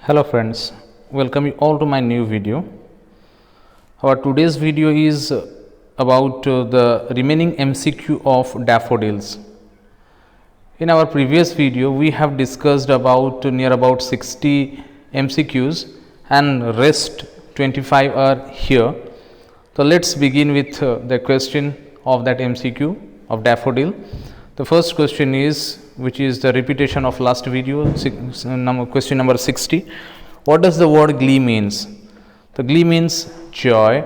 Hello friends, welcome you all to my new video. Our today's video is about the remaining MCQ of daffodils. In our previous video we have discussed about near about 60 MCQs and rest 25 are here. So let's begin with the question of that MCQ of daffodil. The first question is, which is the repetition of last video, question number 60. What does the word glee means? The glee means joy.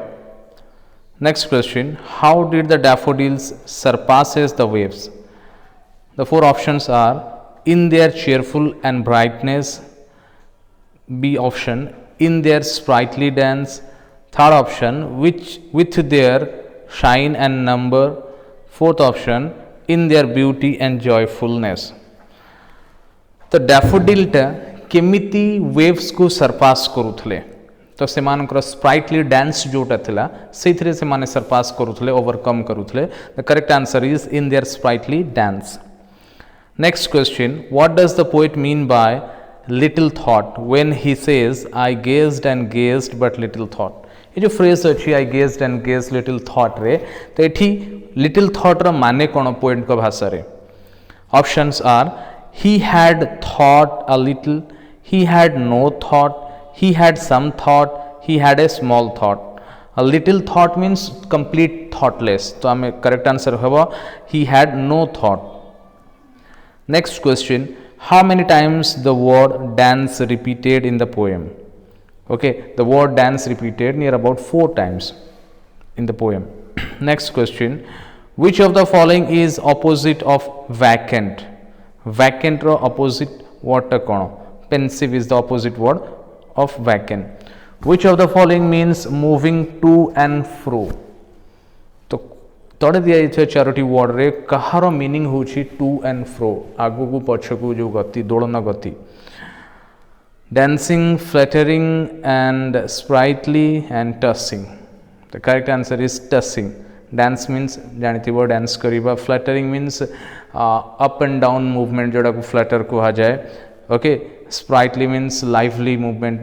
Next question, how did the daffodils surpasses the waves? The four options are in their cheerful and brightness, B option in their sprightly dance, third option which with their shine and number, fourth option in their beauty and joyfulness. तो daffodil टा केमिति waves को सरपास करुथले तो से मानकर sprightly dance जोटा थिला सेथिरे से माने सरपास करुथले ओवरकम करुथले the correct answer is in their sprightly dance. Next question, what does the poet mean by little thought when he says I gazed and gazed but little thought? ये जो phrase अच्छी I gazed and gazed little thought रे तो एठी little thought रो माने कोन poet को भाषा रे? Options are he had thought a little, he had no thought, he had some thought, he had a small thought. A little thought means complete thoughtless. तो हमें correct answer होगा he had no thought. Next question, how many times the word dance repeated in the poem? Okay, the word dance repeated near about 4 times in the poem. Next question, which of the following is opposite of vacant? Vacant ro opposite word ta kono? Pensive is the opposite word of vacant. Which of the following means moving to and fro? तो तोड़े दिया इच्छे Charoti word रे कहारो meaning होची to and फ्रो, आगु को पछ को जो गति दोलन गति. Dancing, fluttering and sprightly and tossing. The correct answer is tossing. Dance means जानिथिबो डांस करिबा, fluttering means up and down movement जोड़ा को फ्लटर कहा जाए. Okay, sprightly means lively movement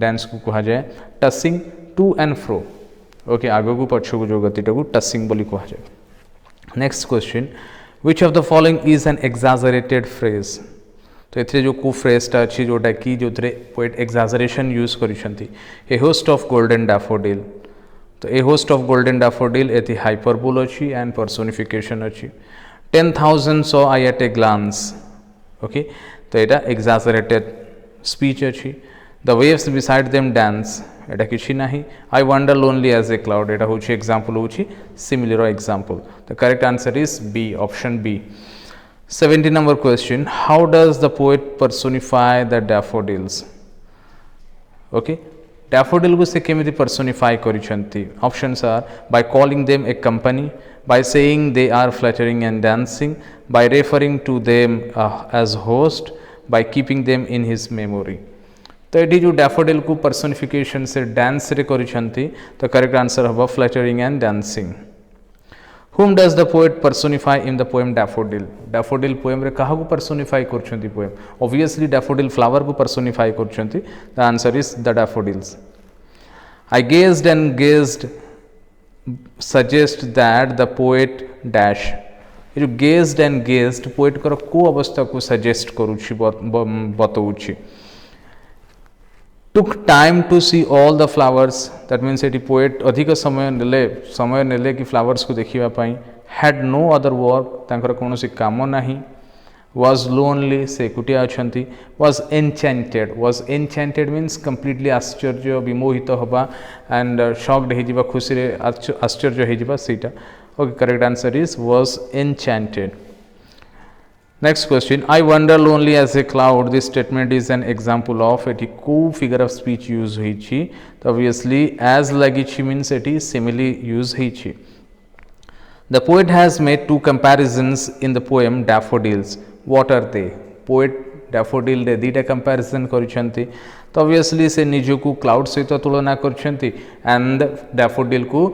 dance को कहा जाए. Tossing to and fro, okay आगो को पछ को जो गतिटा को टसिंग बोली कहा जाए. Next question, which of the following is an exaggerated phrase? तो एथरे जो को फ्रेजटा अछि जोटा कि जोथरे पोएट एक्साजरेशन यूज करिसंती. A host of golden daffodil, तो a host of golden daffodil एथि हाइपरबोल अछि एंड पर्सोनिफिकेशन अछि. 10,000 saw I at a glance, okay तो एटा exaggerated speech अछि. The waves beside them dance, एटा किछि नाही. I wander lonely as a cloud, एटा होछि example होछि similar example. The correct answer is B, option B. 70 number question, how does the poet personify the daffodils? Okay, daffodil को से केमिति personify करिसंती? Options are by calling them a company, by saying they are fluttering and dancing, by referring to them as host, by keeping them in his memory. तो ये जो daffodil को personification से dance रे करिसंती तो correct answer होगा fluttering and dancing. Whom does the poet personify in the poem daffodil? daffodil poem रे कहा को personify करछंती poem? Obviously daffodil flower को personify करछंती. The answer is the daffodils. I gazed and gazed suggest that the poet dash. ये जो gazed and gazed poet कर को अवस्था को suggest करूछि बतौछि. Took time to see all the flowers, that means eighty poet अधिक समय नेले कि flowers को देखिबा पई. Had no other work, तांकर कोनोसी काम नाही. Was lonely, से कुटिया अछंती. Was enchanted means completely आश्चर्य विमोहित होबा and shocked हे जिबा, खुशी रे आश्चर्य हे जिबा सेटा. Okay, correct answer is was enchanted. Next question, I wander lonely as a cloud. This statement is an example of eighty को figure of speech use होइछि. तो obviously as लागिछि means eighty simile use होइछि. The poet has made 2 comparisons in the poem daffodils. What are they? Poet daffodil रे दीटा comparison करिसंती. तो obviously से निजो को cloud सहित तुलना करिसंती and daffodil को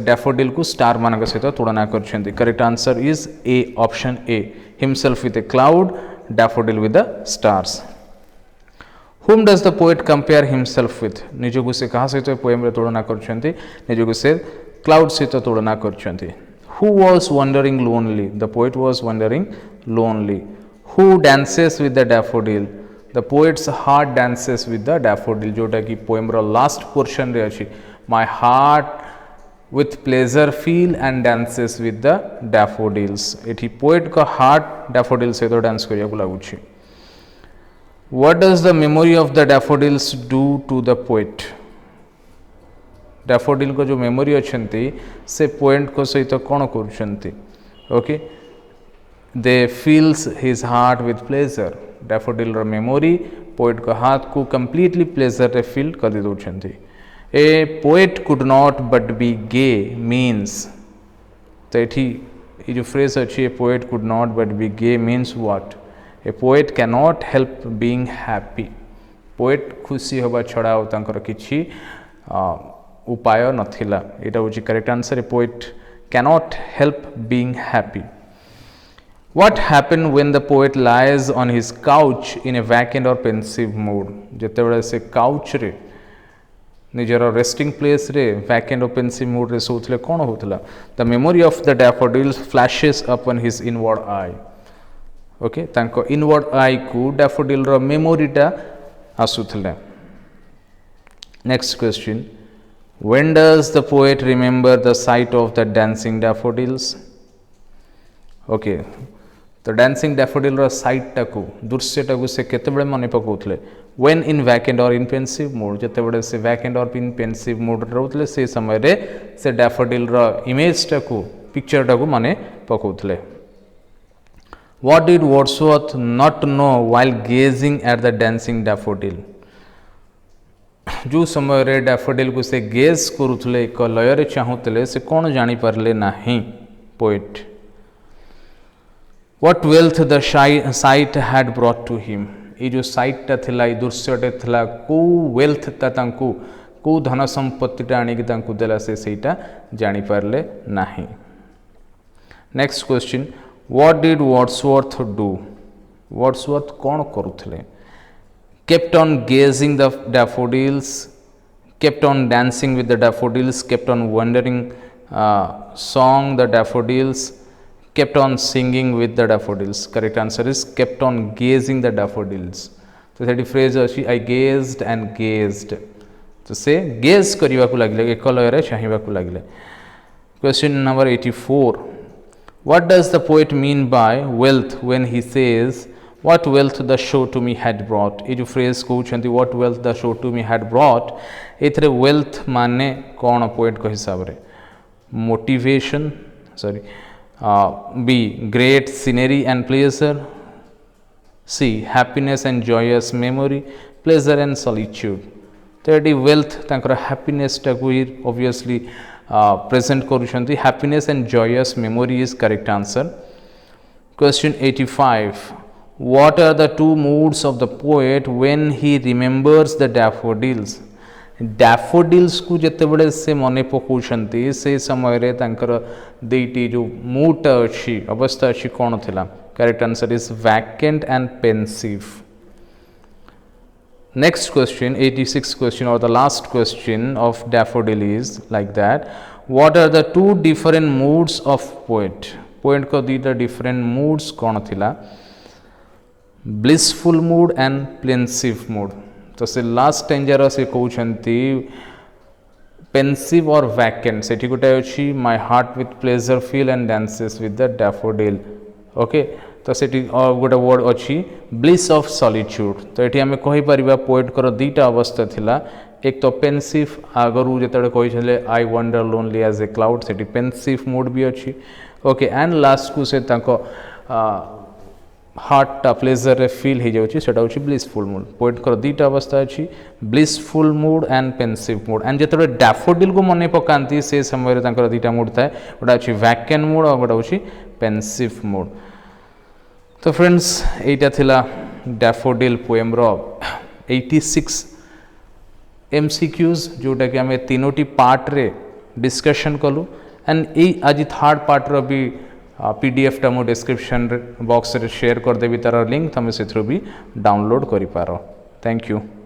daffodil को स्टार मानक सहित तुलना करिसंती. Correct answer is A, option A. Himself with a cloud, daffodil with the stars. Whom does the poet compare himself with? निजको से कहा सहित पोएम रे तुलना करछन्ती निजको से क्लाउड सहित तुलना करछन्ती Who was wandering lonely? The poet was wandering lonely. Who dances with the daffodil? The poet's heart dances with the daffodil. जोटा कि पोएम रो लास्ट पोर्शन रे अछि My heart with pleasure feel and dances with the daffodils. एठी poet का heart daffodil सहित dance करिया को लागुछि What does the memory of the daffodils do to the poet? Daffodil को जो मेमोरी अच्छी से पोएट को सहित कौन कर okay they feels his heart with pleasure daffodil memory poet को हाथ को कंप्लीटली प्लेजर रे फील कर दौरान a poet could not but be gay means तो ये जो फ्रेज अच्छी a poet could not but be gay means what a poet can not help being happy poet खुशी होबा छड़ा किछि उपाय नथिला एटा होची correct answer a poet cannot help being happy What happened when the poet lies on his couch in a vacant or pensive mood? जेते बेले से काउच रे निजर रेस्टिंग प्लेस रे वैकेंट और पेंसिव मूड रे सोथले कोन होतला the memory of the daffodils flashes upon his inward eye okay तांको इनवर्ड आई को डैफोडिल रो मेमोरी टा आसुथले next question When does the poet remember the sight of the dancing daffodils? Okay, तो dancing daffodil रो sight टाकू दृश्य टाकू से केते बळे मने पकोथले when in vacant or in pensive mood जेते बळे से vacant or in pensive mood रहउतले से समय रे से daffodil रो इमेज टाकू पिक्चर टाकू मने पकोथले What did Wordsworth not know while gazing at the dancing daffodil? जो समय रे डैफोडिल को से गेज करुले एक लय चाहूले से कौन जानी पारे ना poet what wealth the sight had brought to him ये जो साइटा थिला ये दृश्यटे थिला को वेल्थ तांकु को धन संपत्तिटा आनिक तांकु देला से सेटा जानी पारले नाही next question what did Wordsworth do Wordsworth कौन करुले kept on gazing the daffodils, kept on dancing with the daffodils, kept on wandering song the daffodils, kept on singing with the daffodils. Correct answer is kept on gazing the daffodils. So that phrase अछि I gazed and gazed. So say gaze करिवा को लागिले एक लय रे चाहिबा को लागिले. Question number 84. What does the poet mean by wealth when he says What wealth the show to me had brought? ये जो phrase कहउछंती what wealth the show to me had brought एथरे wealth माने कौन poet को हिसाब रे motivation sorry B great scenery and pleasure C happiness and joyous memory pleasure and solitude तो ये wealth तांकर happiness टा को obviously present करूछंती happiness and joyous memory is correct answer question 85 What are the two moods of the poet when he remembers the daffodils? Daffodils को जते बड़े से मने पकोछंती से समय रे तांकर देटी जो मूड अछि अवस्था अछि कोन थिला correct answer is vacant and pensive next question 86 question or the last question of daffodil is like that what are the two different moods of poet poet को दीटा different moods कोन थिला blissful mood and pensive mood तो से last टेंजर से कहउछंती pensive or vacant सेठी गोटे अछि my heart with pleasure feel and dances with the daffodil okay तो सेठी गोटे word अछि bliss of solitude तो एठी हमें कहि परिबा पोएट कर दीटा अवस्था थिला एक तो pensive आगरु जेतडे कहि छले I wander lonely as a cloud Sethi pensive mood भी अछि ओके एंड लास्ट को से ताको हार्ट टा प्लेजर रे फील हो जाउची सेटा होची ब्लिसफुल मूड पोएट कर दीटा अवस्था अछि blissful mood and pensive mood and जेतरे डैफोडिल को मने पकांती से समय रे तांकर दीटा मूड थाए ओटा अछि वैकेंट मूड और ओटा होची पेंसिव मूड तो फ्रेंड्स एटा थिला डैफोडिल पोएम रो 86 एमसीक्यूज जोटा कि हमें तीनोटी पार्ट रे डिस्कशन कलु एंड ए आज थर्ड पार्ट रो भी पीडीएफ टा मो डिस्क्रिप्शन बॉक्स रे शेयर कर देबी तार लिंक तमे से थ्रू भी डाउनलोड करि पारो Thank you.